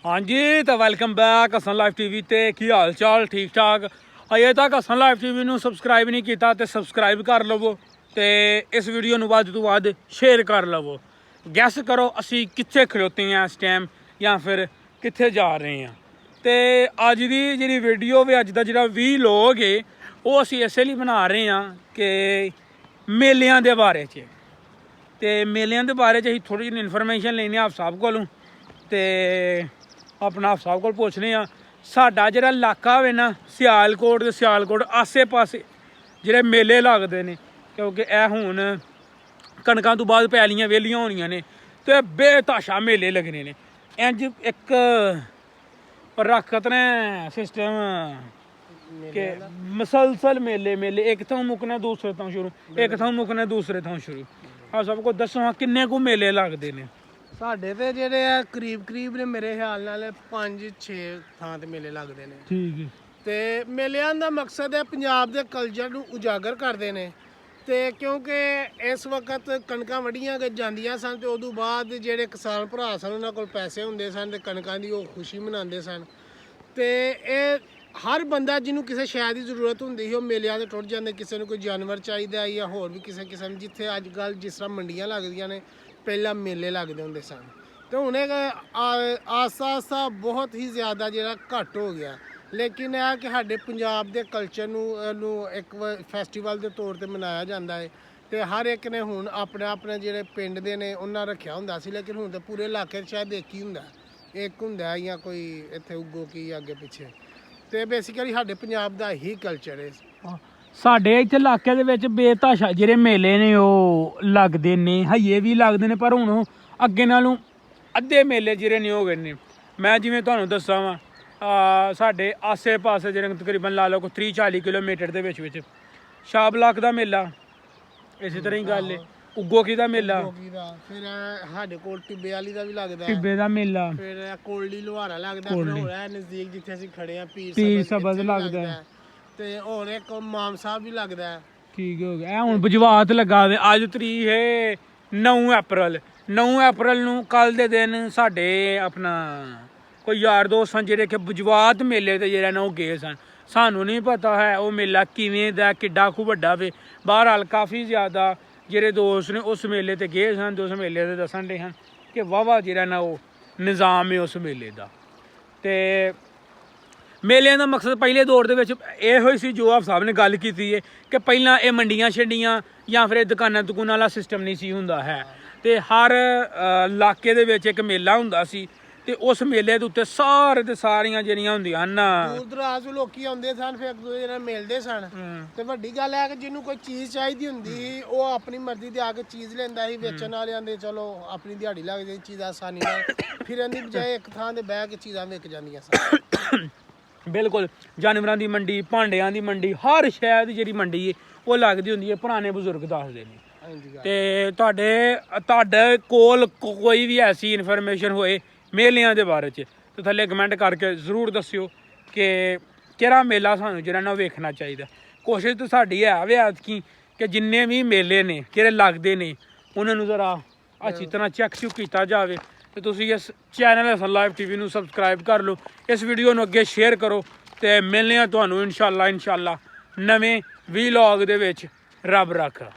हाँ जी तो welcome back Hasan live TV ते की हाल चाल ठीक ठाक। अजे तक हसन लाइव टीवी नू सबसक्राइब नहीं किया तो सबसक्राइब कर लवो तो इस वीडियो नू वध तो वध शेयर कर लवो। गैस करो असी कित्थे खड़ोते हैं इस टाइम या फिर कित्थे जा रहे हैं। तो अज की जी वीडियो भी अज का जो व्लॉग है वो असी इसलिए बना रहे हैं कि मेलियां के बारे च ते मेलियां के बारे च थोड़ी जी इन्फॉर्मेशन लेने आप साहब कोलों ते अपना आप साहब को पुछने साडा जिहड़ा इलाका होवे ना सियालकोट ते सियालकोट आसे पासे जिहड़े मेले लगदे ने क्योंकि ए हुण कणकां तो बाद पैलियां वेलियां होनियां ने ते बेताशा मेले लगने ने। इंज एक रखत ने सिस्टम के मसलसल मेले मेले एक थां मुकना दूसरे थां शुरू एक थां मुकना दूसरे थां शुरू। आप सबको दसो हाँ किन्ने को मेले लगदे ने। ਸਾਡੇ ਤੇ ਜਿਹੜੇ ਆ ਕਰੀਬ ਨੇ ਮੇਰੇ ਖਿਆਲ ਨਾਲ 5-6 ਥਾਂ ਤੇ ਮੇਲੇ ਲੱਗਦੇ ਨੇ। ठीक है ਤੇ ਮੇਲਿਆਂ ਦਾ ਮਕਸਦ ਹੈ ਪੰਜਾਬ ਦੇ ਕਲਚਰ ਨੂੰ ਉਜਾਗਰ ਕਰਦੇ ਨੇ ਤੇ ਕਿਉਂਕਿ ਇਸ ਵਕਤ ਕਣਕਾਂ ਵੜੀਆਂ ਜਾਂਦੀਆਂ ਸਨ ਤੇ ਉਦੋਂ ਬਾਅਦ ਜਿਹੜੇ ਕਿਸਾਨ ਭਰਾ ਸਨ ਉਹਨਾਂ ਕੋਲ ਪੈਸੇ ਹੁੰਦੇ ਸਨ ਤੇ ਕਣਕਾਂ ਦੀ ਉਹ ਖੁਸ਼ੀ ਮਨਾਉਂਦੇ ਸਨ ਤੇ ਇਹ ਹਰ ਬੰਦਾ ਜਿਹਨੂੰ ਕਿਸੇ ਸ਼ੈ ਦੀ ਜ਼ਰੂਰਤ ਹੁੰਦੀ ਸੀ ਉਹ ਮੇਲਿਆਂ ਤੇ ਟੁੱਟ ਜਾਂਦੇ। ਕਿਸੇ ਨੂੰ ਕੋਈ ਜਾਨਵਰ ਚਾਹੀਦਾ ਜਾਂ ਹੋਰ ਵੀ ਕਿਸੇ ਕਿਸਮ ਜਿੱਥੇ ਅੱਜ ਕੱਲ੍ਹ ਜਿਸ ਤਰ੍ਹਾਂ ਮੰਡੀਆਂ ਲੱਗਦੀਆਂ ਨੇ ਪਹਿਲਾਂ ਮੇਲੇ ਲੱਗਦੇ ਹੁੰਦੇ ਸਨ ਤੇ ਹੁਣ ਇਹ ਆਸਤਾ ਆਸਤਾ ਬਹੁਤ ਹੀ ਜ਼ਿਆਦਾ ਜਿਹੜਾ ਘੱਟ ਹੋ ਗਿਆ। ਲੇਕਿਨ ਇਹ ਕਿ ਸਾਡੇ ਪੰਜਾਬ ਦੇ ਕਲਚਰ ਨੂੰ ਇੱਕ ਫੈਸਟੀਵਲ ਦੇ ਤੌਰ ਤੇ ਮਨਾਇਆ ਜਾਂਦਾ ਹੈ ਤੇ ਹਰ ਇੱਕ ਨੇ ਹੁਣ ਆਪਣੇ ਜਿਹੜੇ ਪਿੰਡ ਦੇ ਨੇ ਉਹਨਾਂ ਰੱਖਿਆ ਹੁੰਦਾ ਸੀ। ਲੇਕਿਨ ਹੁਣ ਤਾਂ ਪੂਰੇ ਇਲਾਕੇ 'ਚ ਸ਼ਾਇਦ ਇੱਕ ਹੀ ਹੁੰਦਾ, ਇੱਕ ਹੁੰਦਾ ਜਾਂ ਕੋਈ ਇੱਥੇ ਉੱਗੋ ਕੀ ਅੱਗੇ ਪਿੱਛੇ। ਤੇ ਬੇਸਿਕਲੀ ਸਾਡੇ ਪੰਜਾਬ ਦਾ ਹੀ ਕਲਚਰ ਹੈ। ਸਾਡੇ ਇੱਥੇ ਇਲਾਕੇ ਦੇ ਵਿੱਚ ਬੇਤਾਸ਼ਾ ਜਿਹੜੇ ਮੇਲੇ ਨੇ ਉਹ ਲੱਗਦੇ ਨੇ, ਹਈਏ ਵੀ ਲੱਗਦੇ ਨੇ ਪਰ ਹੁਣ ਅੱਗੇ ਨਾਲੋਂ ਅੱਧੇ ਮੇਲੇ ਜਿਹੜੇ ਨੇ ਹੋ ਗਏ ਨੇ। ਮੈਂ ਜਿਵੇਂ ਤੁਹਾਨੂੰ ਦੱਸਾਂ ਵਾ ਸਾਡੇ ਆਸੇ ਪਾਸੇ ਜਿਹੜੇ ਤਕਰੀਬਨ ਲਾ ਲਓ 30-40 ਕਿਲੋਮੀਟਰ ਦੇ ਵਿੱਚ ਸ਼ਾਬਲਾਕ ਦਾ ਮੇਲਾ, ਇਸੇ ਤਰ੍ਹਾਂ ਹੀ ਗੱਲ ਹੈ ਉੱਗੋ ਕੀ ਦਾ ਮੇਲਾ, ਫਿਰ ਸਾਡੇ ਕੋਲ ਟਿੱਬੇ ਵਾਲੀ ਦਾ ਵੀ ਲੱਗਦਾ, ਟਿੱਬੇ ਦਾ ਮੇਲਾ, ਫਿਰ ਕੋਲਡੀ ਲੋਹਾਰਾ ਲੱਗਦਾ, ਫਿਰ ਹੋਰ ਹੈ ਨਜ਼ਦੀਕ ਜਿੱਥੇ ਅਸੀਂ ਖੜੇ ਆ ਪੀਰ ਸਬਜ਼ ਲੱਗਦਾ ਤੇ ਹੋਰ ਇੱਕ ਮਾਮ ਸਾਹਿਬ ਵੀ ਲੱਗਦਾ। ਠੀਕ ਹੋ ਗਿਆ। ਹੁਣ ਬਜਵਾਤ ਲੱਗਾ ਵੇ। ਅੱਜ ਤਰੀਕ ਹੈ 9 ਅਪ੍ਰੈਲ ਨੂੰ। ਕੱਲ ਦੇ ਦਿਨ ਸਾਡੇ ਆਪਣਾ ਕੋਈ ਯਾਰ ਦੋਸਤ ਸਨ ਜਿਹੜੇ ਕਿ ਬਜਵਾਤ ਮੇਲੇ ਤੇ ਜਿਹੜਾ ਨਾ ਉਹ ਗਏ ਸਨ। ਸਾਨੂੰ ਨਹੀਂ ਪਤਾ ਹੈ ਉਹ ਮੇਲਾ ਕਿਵੇਂ ਦਾ ਕਿੱਡਾ ਕੁ ਵੱਡਾ ਵੇ। ਬਹਰਹਾਲ ਕਾਫੀ ਜ਼ਿਆਦਾ ਜਿਹੜੇ ਦੋਸਤ ਨੇ ਉਸ ਮੇਲੇ ਤੇ ਗਏ ਸਨ ਤੇ ਉਸ ਮੇਲੇ ਦੇ ਦੱਸਣ ਦੇ ਹਨ ਕਿ ਵਾਹਵਾ ਜਿਹੜਾ ਨਾ ਉਹ ਨਿਜ਼ਾਮ ਹੈ ਉਸ ਮੇਲੇ ਦਾ। ਤੇ ਮੇਲਿਆਂ ਦਾ ਮਕਸਦ ਪਹਿਲੇ ਦੌਰ ਦੇ ਵਿੱਚ ਇਹੋ ਹੀ ਸੀ ਜੋ ਆਪ ਸਾਹਿਬ ਨੇ ਗੱਲ ਕੀਤੀ ਹੈ ਕਿ ਪਹਿਲਾਂ ਇਹ ਮੰਡੀਆਂ ਛੱਡੀਆਂ ਜਾਂ ਫਿਰ ਇਹ ਦੁਕਾਨਾਂ ਦੁਕਾਨਾਂ ਵਾਲਾ ਸਿਸਟਮ ਨਹੀਂ ਸੀ ਹੁੰਦਾ ਹੈ ਤੇ ਹਰ ਇਲਾਕੇ ਦੇ ਵਿੱਚ ਇੱਕ ਮੇਲਾ ਹੁੰਦਾ ਸੀ ਤੇ ਉਸ ਮੇਲੇ ਦੇ ਉੱਤੇ ਸਾਰੇ ਤੇ ਸਾਰੀਆਂ ਜਿਹੜੀਆਂ ਹੁੰਦੀਆਂ ਹਨ ਦੂਰ ਦਰਾਜ ਤੋਂ ਲੋਕੀ ਆਉਂਦੇ ਸਨ, ਫਿਰ ਇੱਕ ਦੂਜੇ ਨਾਲ ਮਿਲਦੇ ਸਨ। ਤੇ ਵੱਡੀ ਗੱਲ ਹੈ ਕਿ ਜਿਹਨੂੰ ਕੋਈ ਚੀਜ਼ ਚਾਹੀਦੀ ਹੁੰਦੀ ਸੀ ਉਹ ਆਪਣੀ ਮਰਜ਼ੀ ਦੇ ਆ ਕੇ ਚੀਜ਼ ਲੈਂਦਾ ਸੀ। ਵੇਚਣ ਵਾਲਿਆਂ ਦੇ ਚਲੋ ਆਪਣੀ ਦਿਹਾੜੀ ਲੱਗ ਜਾਂਦੀ, ਚੀਜ਼ ਆਸਾਨੀ ਨਾਲ ਫਿਰਨ ਦੀ ਬਜਾਏ ਇੱਕ ਥਾਂ ਤੇ ਬਹਿ ਕੇ ਚੀਜ਼ਾਂ ਵਿਕ ਜਾਂਦੀਆਂ ਸਨ। ਬਿਲਕੁਲ ਜਾਨਵਰਾਂ ਦੀ ਮੰਡੀ, ਭਾਂਡਿਆਂ ਦੀ ਮੰਡੀ, ਹਰ ਸ਼ਹਿਰ ਦੀ ਜਿਹੜੀ ਮੰਡੀ ਹੈ ਉਹ ਲੱਗਦੀ ਹੁੰਦੀ ਹੈ। ਪੁਰਾਣੇ ਬਜ਼ੁਰਗ ਦੱਸਦੇ ਨੇ। ਤੇ ਤੁਹਾਡੇ ਕੋਲ ਕੋਈ ਵੀ ਐਸੀ ਇਨਫੋਰਮੇਸ਼ਨ ਹੋਏ ਮੇਲਿਆਂ ਦੇ ਬਾਰੇ 'ਚ ਤੇ ਥੱਲੇ ਕਮੈਂਟ ਕਰਕੇ ਜ਼ਰੂਰ ਦੱਸਿਓ ਕਿ ਕਿਹੜਾ ਮੇਲਾ ਸਾਨੂੰ ਜਿਹੜਾ ਨਾ ਵੇਖਣਾ ਚਾਹੀਦਾ। ਕੋਸ਼ਿਸ਼ ਤਾਂ ਸਾਡੀ ਹੈ ਵੇ ਐਤਕੀ ਕਿ ਜਿੰਨੇ ਵੀ ਮੇਲੇ ਨੇ ਕਿਹੜੇ ਲੱਗਦੇ ਨੇ ਉਹਨਾਂ ਨੂੰ ਜ਼ਰਾ ਅੱਛੀ ਤਰ੍ਹਾਂ ਚੈੱਕ ਕੀਤਾ ਜਾਵੇ। ਤੇ ਤੁਸੀਂ ਇਸ ਚੈਨਲ ਹਸਨ ਲਾਈਵ ਟੀਵੀ ਨੂੰ ਸਬਸਕ੍ਰਾਈਬ ਕਰ ਲਓ, ਇਸ ਵੀਡੀਓ ਨੂੰ ਅੱਗੇ ਸ਼ੇਅਰ ਕਰੋ ਤੇ ਮਿਲਦੇ ਹਾਂ ਤੁਹਾਨੂੰ ਇਨਸ਼ਾਅੱਲਾ ਨਵੇਂ ਵਲੌਗ ਦੇ ਵਿੱਚ। ਰੱਬ ਰੱਖਾ।